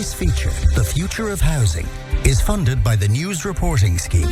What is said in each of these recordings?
This feature, The Future of Housing, is funded by the News Reporting Scheme.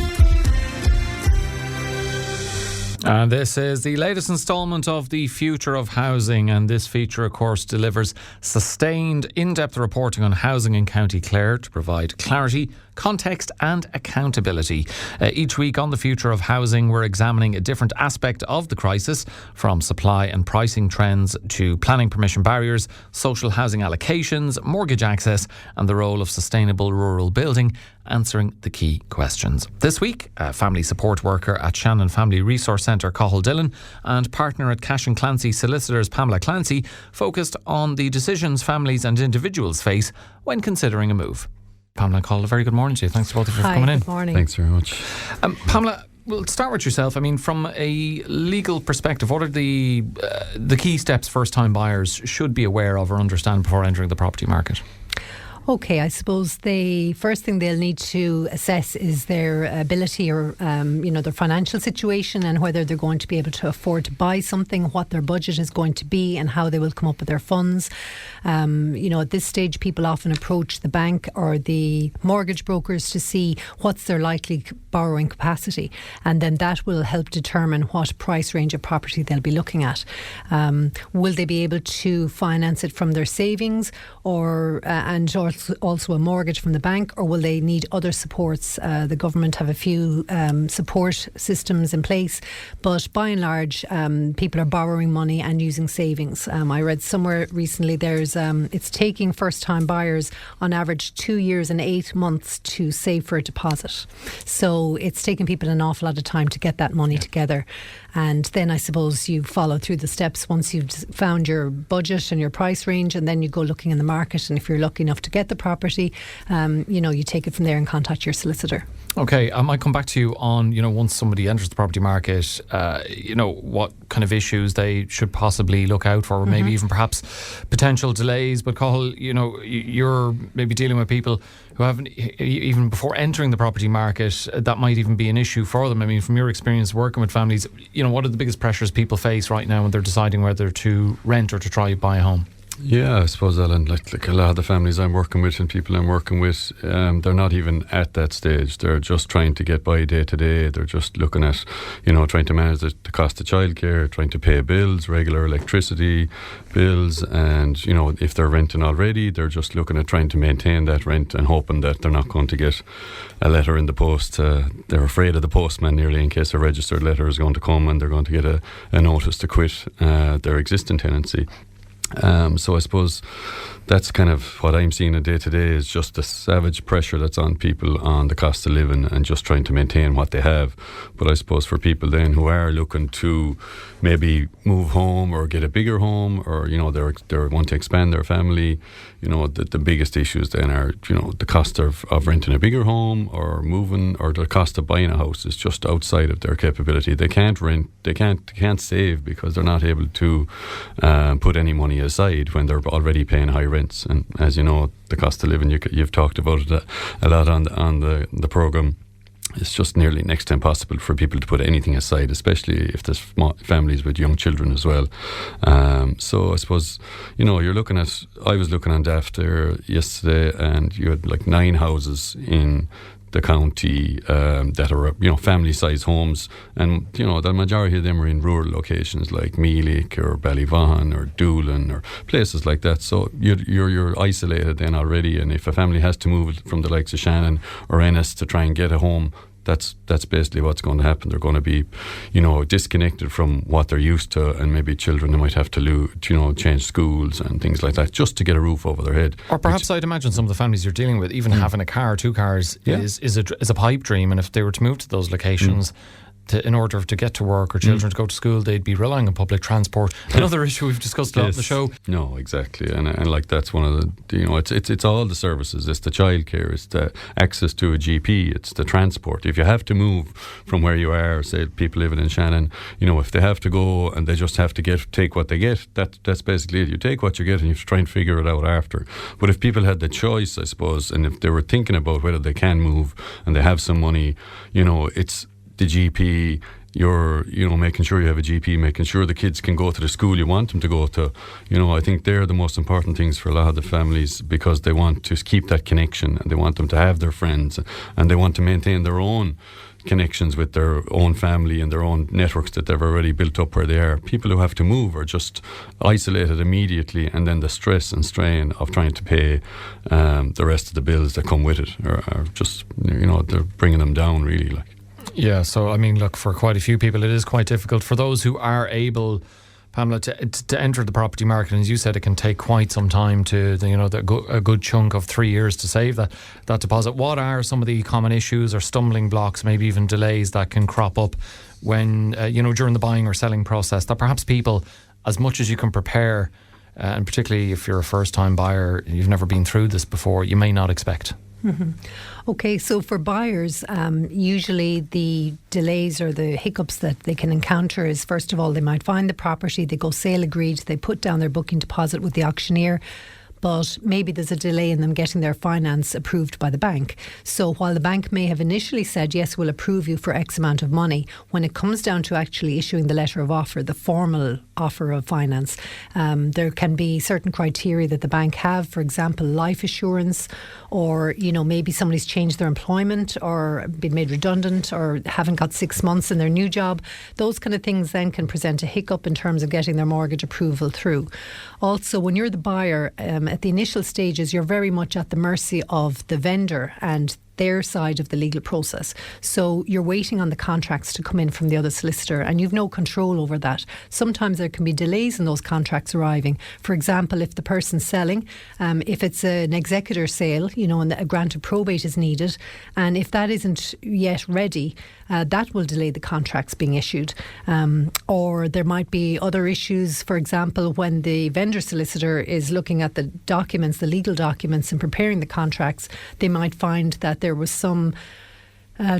And this is the latest instalment of The Future of Housing, and this feature, of course, delivers sustained, in-depth reporting on housing in County Clare to provide clarity, context and accountability. Each week on The Future of Housing, we're examining a different aspect of the crisis, from supply and pricing trends to planning permission barriers, social housing allocations, mortgage access and the role of sustainable rural building, answering the key questions. This week, a family support worker at Shannon Family Resource Centre, Cathal Dillon, and partner at Cashin Clancy Solicitors, Pamela Clancy, focused on the decisions families and individuals face when considering a move. Pamela and Cathal, a very good morning to you. Thanks to both of you for coming in. Good morning. Thanks very much. Pamela, we'll start with yourself. I mean, from a legal perspective, what are the key steps first-time buyers should be aware of or understand before entering the property market? Okay, I suppose the first thing they'll need to assess is their ability or, their financial situation and whether they're going to be able to afford to buy something, what their budget is going to be and how they will come up with their funds. At this stage, people often approach the bank or the mortgage brokers to see what's their likely borrowing capacity, and then that will help determine what price range of property they'll be looking at. Will they be able to finance it from their savings or also a mortgage from the bank, or will they need other supports? The government have a few support systems in place, but by and large people are borrowing money and using savings. I read somewhere recently it's taking first time buyers on average 2 years and 8 months to save for a deposit, so it's taking people an awful lot of time to get that money together. And then I suppose you follow through the steps once you've found your budget and your price range, and then you go looking in the market, and if you're lucky enough to get the property, you take it from there and contact your solicitor. Okay, I might come back to you on, once somebody enters the property market, what kind of issues they should possibly look out for, or maybe even perhaps potential delays. But Cathal, you're maybe dealing with people who haven't, even before entering the property market, that might even be an issue for them. I mean, from your experience working with families, what are the biggest pressures people face right now when they're deciding whether to rent or to try buy a home? Yeah, I suppose, Alan, like a lot of the families I'm working with and people I'm working with, they're not even at that stage. They're just trying to get by day to day. They're just looking at, trying to manage the cost of childcare, trying to pay bills, regular electricity bills, and, if they're renting already, they're just looking at trying to maintain that rent and hoping that they're not going to get a letter in the post. They're afraid of the postman nearly in case a registered letter is going to come and they're going to get a notice to quit their existing tenancy. So I suppose that's kind of what I'm seeing in day to day, is just the savage pressure that's on people on the cost of living and just trying to maintain what they have. But I suppose for people then who are looking to maybe move home or get a bigger home, or they want to expand their family, the biggest issues then are the cost of renting a bigger home or moving, or the cost of buying a house is just outside of their capability. They can't rent, they can't save because they're not able to put any money aside when they're already paying high rents. And as you know, the cost of living, you've talked about it a lot on the programme. It's just nearly next to impossible for people to put anything aside, especially if there's families with young children as well. So I suppose, I was looking on Daft there yesterday, and you had like 9 houses in the county that are family-sized homes, and the majority of them are in rural locations like Meelick or Ballyvaughan or Doolin or places like that. So you're isolated then already, and if a family has to move from the likes of Shannon or Ennis to try and get a home, that's basically what's going to happen. They're going to be, disconnected from what they're used to, and maybe children they might have to, change schools and things like that just to get a roof over their head. Or perhaps I'd imagine some of the families you're dealing with, even having a car, 2 cars, is a pipe dream. And if they were to move to those locations, in order to get to work or children to go to school, they'd be relying on public transport. Another issue we've discussed a lot on the show. No, exactly, and like that's one of the it's all the services. It's the childcare, it's the access to a GP, it's the transport. If you have to move from where you are, say people living in Shannon, if they have to go and they just have to take what they get, that's basically it. You take what you get and you have to try and figure it out after. But if people had the choice, I suppose, and if they were thinking about whether they can move and they have some money, it's the GP, you're, making sure you have a GP, making sure the kids can go to the school you want them to go to. I think they're the most important things for a lot of the families, because they want to keep that connection, and they want them to have their friends, and they want to maintain their own connections with their own family and their own networks that they've already built up where they are. People who have to move are just isolated immediately, and then the stress and strain of trying to pay the rest of the bills that come with it are just, they're bringing them down really, like. Yeah, so I mean, look, for quite a few people it is quite difficult. For those who are able, Pamela, to enter the property market, and as you said, it can take quite some time a good chunk of 3 years to save that deposit. What are some of the common issues or stumbling blocks, maybe even delays, that can crop up when, during the buying or selling process, that perhaps people, as much as you can prepare, and particularly if you're a first-time buyer, you've never been through this before, you may not expect? Mm-hmm. Okay, so for buyers, usually the delays or the hiccups that they can encounter is, first of all, they might find the property, they go sale agreed, they put down their booking deposit with the auctioneer, but maybe there's a delay in them getting their finance approved by the bank. So while the bank may have initially said, yes, we'll approve you for X amount of money, when it comes down to actually issuing the letter of offer, the formal offer of finance, there can be certain criteria that the bank have, for example, life assurance, or, maybe somebody's changed their employment or been made redundant or haven't got 6 months in their new job. Those kind of things then can present a hiccup in terms of getting their mortgage approval through. Also, when you're the buyer, at the initial stages, you're very much at the mercy of the vendor and their side of the legal process. So you're waiting on the contracts to come in from the other solicitor, and you've no control over that. Sometimes there can be delays in those contracts arriving. For example, if the person's selling, if it's an executor sale, and a grant of probate is needed, and if that isn't yet ready, that will delay the contracts being issued. Or there might be other issues, for example, when the vendor solicitor is looking at the documents, the legal documents, and preparing the contracts, they might find that there was some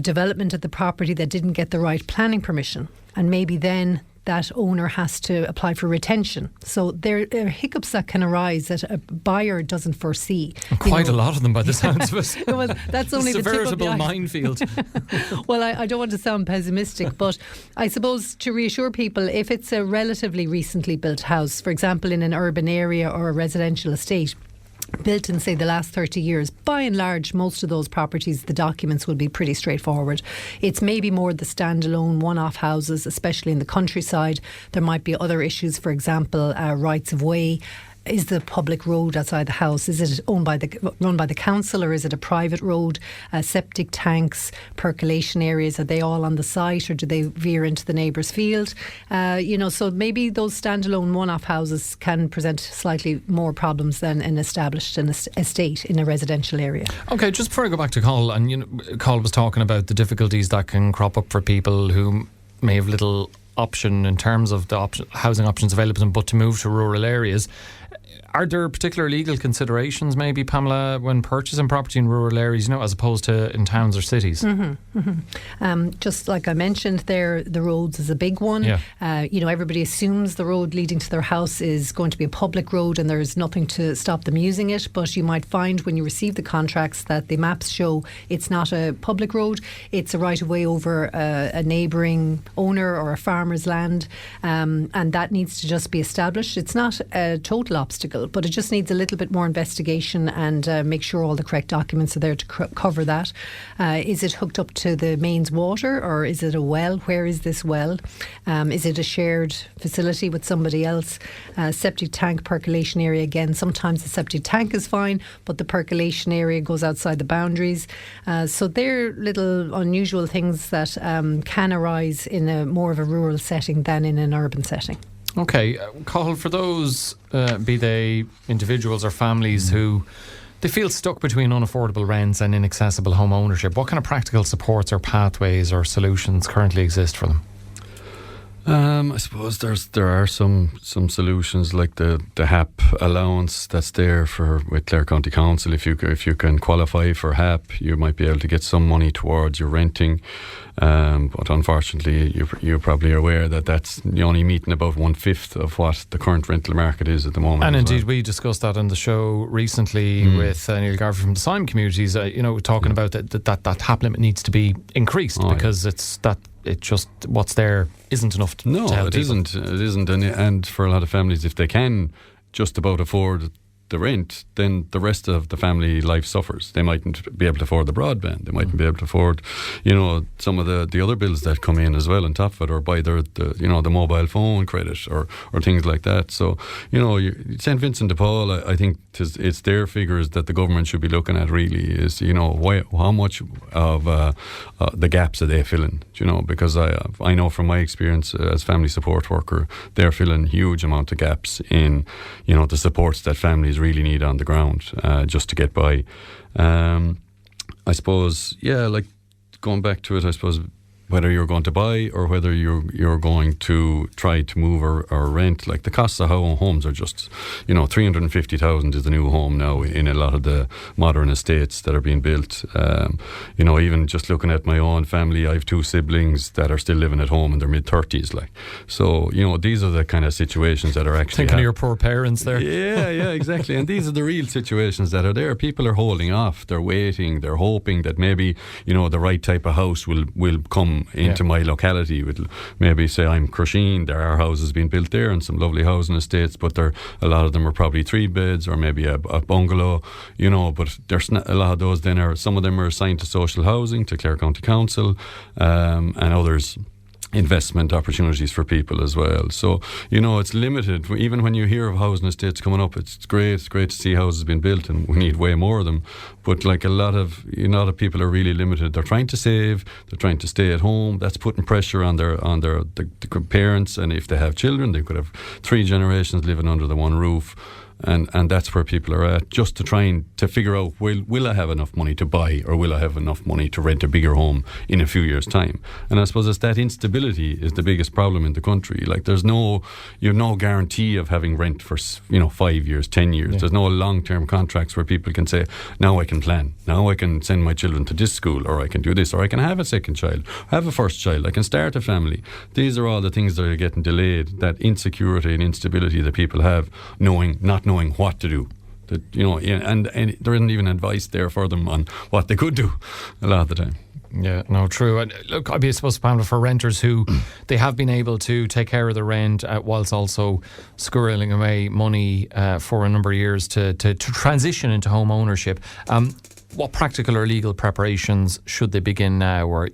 development at the property that didn't get the right planning permission, and maybe then that owner has to apply for retention. So there are hiccups that can arise that a buyer doesn't foresee. Quite a lot of them by the sounds of it. Well, that's only it's a veritable minefield. Well, I don't want to sound pessimistic, but I suppose to reassure people, if it's a relatively recently built house, for example, in an urban area or a residential estate, built in, say, the last 30 years, by and large, most of those properties, the documents will be pretty straightforward. It's maybe more the standalone one-off houses, especially in the countryside. There might be other issues, for example, rights of way. Is the public road outside the house, is it run by the council, or is it a private road? Septic tanks, percolation areas, are they all on the site, or do they veer into the neighbour's field? So maybe those standalone one-off houses can present slightly more problems than an established estate in a residential area. Okay, just before I go back to Cathal, and Cathal was talking about the difficulties that can crop up for people who may have little option in terms of the housing options available to them, but to move to rural areas. Are there particular legal considerations, maybe, Pamela, when purchasing property in rural areas, as opposed to in towns or cities? Mm-hmm, mm-hmm. Just like I mentioned there, the roads is a big one. Yeah. Everybody assumes the road leading to their house is going to be a public road and there's nothing to stop them using it. But you might find when you receive the contracts that the maps show it's not a public road. It's a right of way over a neighbouring owner or a farmer's land. And that needs to just be established. It's not a total obstacle, but it just needs a little bit more investigation and make sure all the correct documents are there to cover that. Is it hooked up to the mains water, or is it a well? Where is this well? Is it a shared facility with somebody else? Septic tank, percolation area, again, sometimes the septic tank is fine, but the percolation area goes outside the boundaries. So they're little unusual things that can arise in a more of a rural setting than in an urban setting. Okay, Cathal, for those, be they individuals or families who they feel stuck between unaffordable rents and inaccessible home ownership, what kind of practical supports or pathways or solutions currently exist for them? I suppose there are some solutions like the HAP allowance that's there with Clare County Council. If you can qualify for HAP, you might be able to get some money towards your renting. But unfortunately, you probably are aware that that's only meeting about 1/5 of what the current rental market is at the moment. And indeed, we discussed that on the show recently with Neil Garvey from the Simon Communities. Talking about that HAP limit needs to be increased because it just what's there isn't enough to help it people. It isn't, and for a lot of families, if they can just about afford the rent, then the rest of the family life suffers. They mightn't be able to afford the broadband. They mightn't be able to afford, some of the other bills that come in as well on top of it, or buy the mobile phone credit or things like that. So, St. Vincent de Paul, I think it's their figures that the government should be looking at really is, how much of the gaps are they filling, because I know from my experience as family support worker, they're filling huge amount of gaps in, the supports that families really need on the ground just to get by. I suppose, like going back to it, I suppose whether you're going to buy or whether you're going to try to move or rent, like the costs of homes are just, 350,000 is the new home now in a lot of the modern estates that are being built. Even just looking at my own family, I have 2 siblings that are still living at home in their mid-30s. So, these are the kind of situations that are actually thinking of your poor parents there. Yeah, exactly. And these are the real situations that are there. People are holding off, they're waiting, they're hoping that maybe, the right type of house will come into my locality. With maybe say I'm Cashin, there are houses being built there and some lovely housing estates, but a lot of them are probably 3 beds or maybe a bungalow, but there's a lot of those then some of them are assigned to social housing, to Clare County Council, and others investment opportunities for people as well. So, it's limited. Even when you hear of housing estates coming up, it's great to see houses being built, and we need way more of them. But a lot of people are really limited. They're trying to save, they're trying to stay at home. That's putting pressure on their parents, and if they have children, they could have 3 generations living under the one roof. And that's where people are at, just to try to figure out, will I have enough money to buy, or will I have enough money to rent a bigger home in a few years' time? And I suppose it's that instability is the biggest problem in the country. You have no guarantee of having rent for 5 years, 10 years. Yeah. There's no long-term contracts where people can say, now I can plan, now I can send my children to this school, or I can do this, or I can have a second child, have a first child, I can start a family. These are all the things that are getting delayed, that insecurity and instability that people have, not knowing what to do. And there isn't even advice there for them on what they could do a lot of the time. Yeah, no, true. And look, I suppose, Pamela, for renters who they have been able to take care of the rent whilst also squirreling away money for a number of years to transition into home ownership. What practical or legal preparations should they begin now? Or,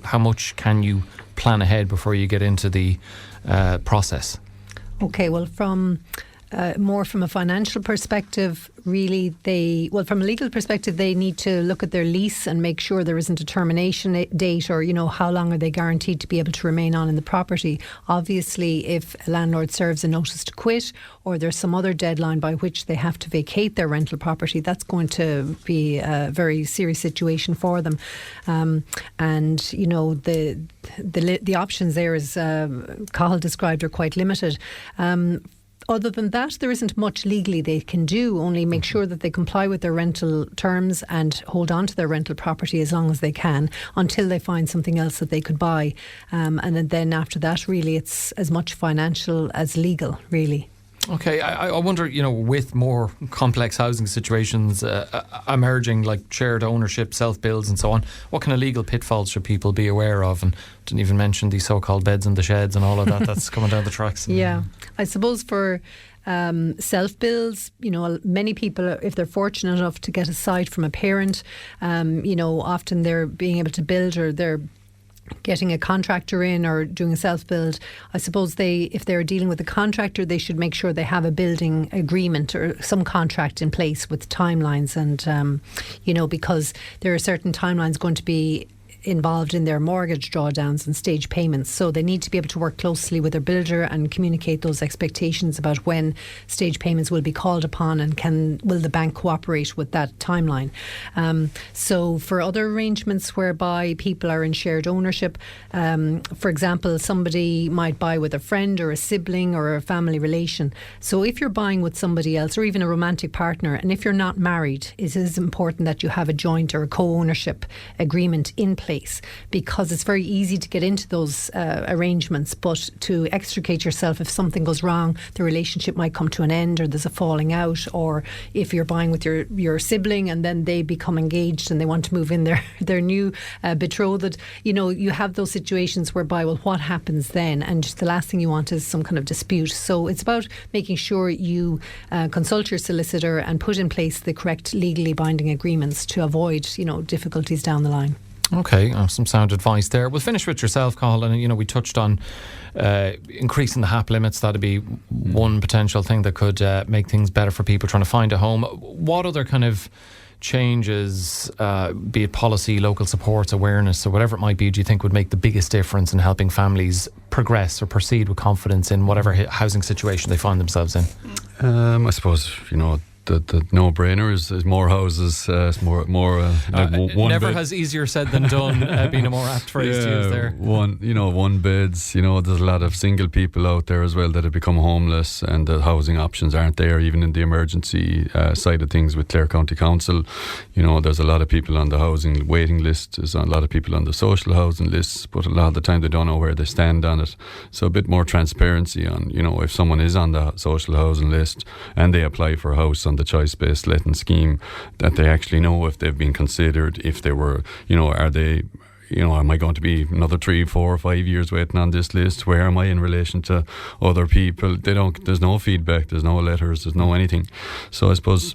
how much can you plan ahead before you get into the process? Okay, well, from a financial perspective, really, from a legal perspective, they need to look at their lease and make sure there isn't a termination date, or, how long are they guaranteed to be able to remain on in the property. Obviously, if a landlord serves a notice to quit, or there's some other deadline by which they have to vacate their rental property, that's going to be a very serious situation for them. The options there, as Cathal described, are quite limited. Other than that, there isn't much legally they can do, only make sure that they comply with their rental terms and hold on to their rental property as long as they can until they find something else that they could buy. And then after that, really, it's as much financial as legal, really. Okay, I wonder, with more complex housing situations emerging, like shared ownership, self-builds and so on, what kind of legal pitfalls should people be aware of? And didn't even mention the so-called beds in the sheds and all of that that's coming down the tracks. Yeah, I suppose for self-builds, many people, if they're fortunate enough to get a site from a parent, often they're being able to build, or they're getting a contractor in or doing a self-build. I suppose if they're dealing with a contractor, they should make sure they have a building agreement or some contract in place with timelines, and because there are certain timelines going to be involved in their mortgage drawdowns and stage payments. So they need to be able to work closely with their builder and communicate those expectations about when stage payments will be called upon, and will the bank cooperate with that timeline. So for other arrangements whereby people are in shared ownership, for example, somebody might buy with a friend or a sibling or a family relation. So if you're buying with somebody else or even a romantic partner, and if you're not married, it is important that you have a joint or a co-ownership agreement in place, because it's very easy to get into those arrangements, but to extricate yourself if something goes wrong, the relationship might come to an end, or there's a falling out, or if you're buying with your sibling and then they become engaged and they want to move in their new betrothed, you have those situations whereby, well, what happens then? And just the last thing you want is some kind of dispute. So it's about making sure you consult your solicitor and put in place the correct legally binding agreements to avoid, difficulties down the line. Okay, some sound advice there. We'll finish with yourself, Cathal, and we touched on increasing the HAP limits. That'd be one potential thing that could make things better for people trying to find a home. What other kind of changes, be it policy, local supports, awareness, or whatever it might be, do you think would make the biggest difference in helping families progress or proceed with confidence in whatever housing situation they find themselves in? I suppose, the no-brainer is more houses, more one never bed. has easier said than done, being a more apt phrase to use there. One beds. There's a lot of single people out there as well that have become homeless, and the housing options aren't there, even in the emergency side of things with Clare County Council. There's a lot of people on the housing waiting list. There's a lot of people on the social housing lists, but a lot of the time they don't know where they stand on it. So a bit more transparency on, if someone is on the social housing list and they apply for a house on the choice-based letting scheme, that they actually know if they've been considered, if they were, are they, am I going to be another 3, 4, 5 years waiting on this list? Where am I in relation to other people? There's no feedback, there's no letters, there's no anything. So I suppose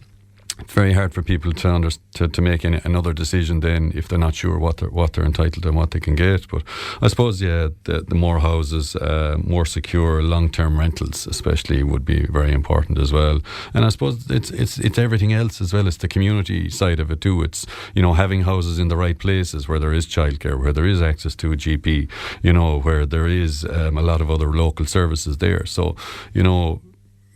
it's very hard for people to make another decision then if they're not sure what they're entitled to and what they can get. But I suppose, the more houses, more secure long-term rentals especially would be very important as well. And I suppose it's everything else as well. It's the community side of it too. It's having houses in the right places where there is childcare, where there is access to a GP, where there is a lot of other local services there. So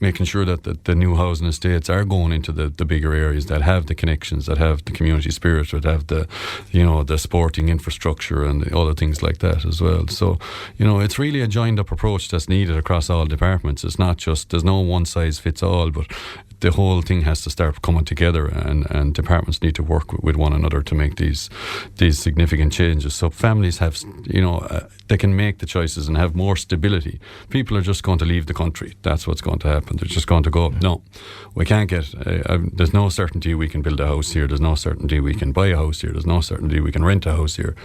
making sure that the new housing estates are going into the bigger areas that have the connections, that have the community spirit, that have the sporting infrastructure and other things like that as well. So, it's really a joined up approach that's needed across all departments. It's not just, there's no one size fits all, but the whole thing has to start coming together, and departments need to work with one another to make these significant changes. So families have, they can make the choices and have more stability. People are just going to leave the country. That's what's going to happen. They're just going to go, no, we can't get, there's no certainty we can build a house here. There's no certainty we can buy a house here. There's no certainty we can rent a house here.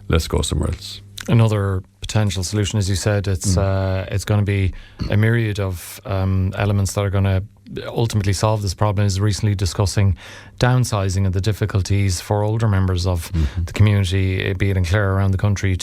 Let's go somewhere else. Another potential solution, as you said, it's going to be a myriad of elements that are going to ultimately solve this problem. Is recently discussing downsizing and the difficulties for older members of the community, be it in Clare, around the country,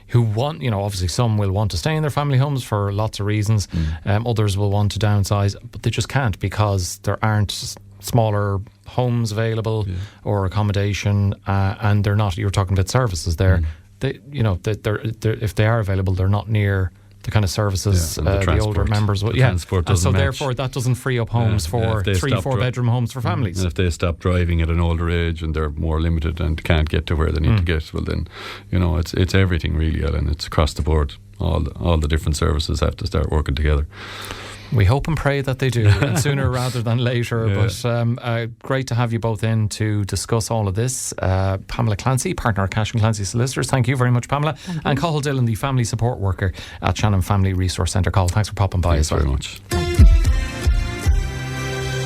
who want, obviously some will want to stay in their family homes for lots of reasons. Others will want to downsize, but they just can't because there aren't smaller homes available or accommodation, and they're not. You're talking about services there. They, if they are available, they're not near the kind of services the older members would. And so therefore that doesn't free up homes for 3-4 bedroom homes for families. And if they stop driving at an older age and they're more limited and can't get to where they need to get, well then, it's everything really, Ellen. It's across the board. All the different services have to start working together. We hope and pray that they do, and sooner rather than later. But great to have you both in to discuss all of this. Pamela Clancy, partner at Cashin Clancy Solicitors. Thank you very much, Pamela. And Cathal Dillon, the family support worker at Shannon Family Resource Centre. Cathal, thanks for popping by. Thanks very much.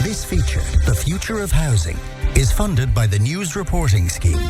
This feature, The Future of Housing, is funded by the News Reporting Scheme.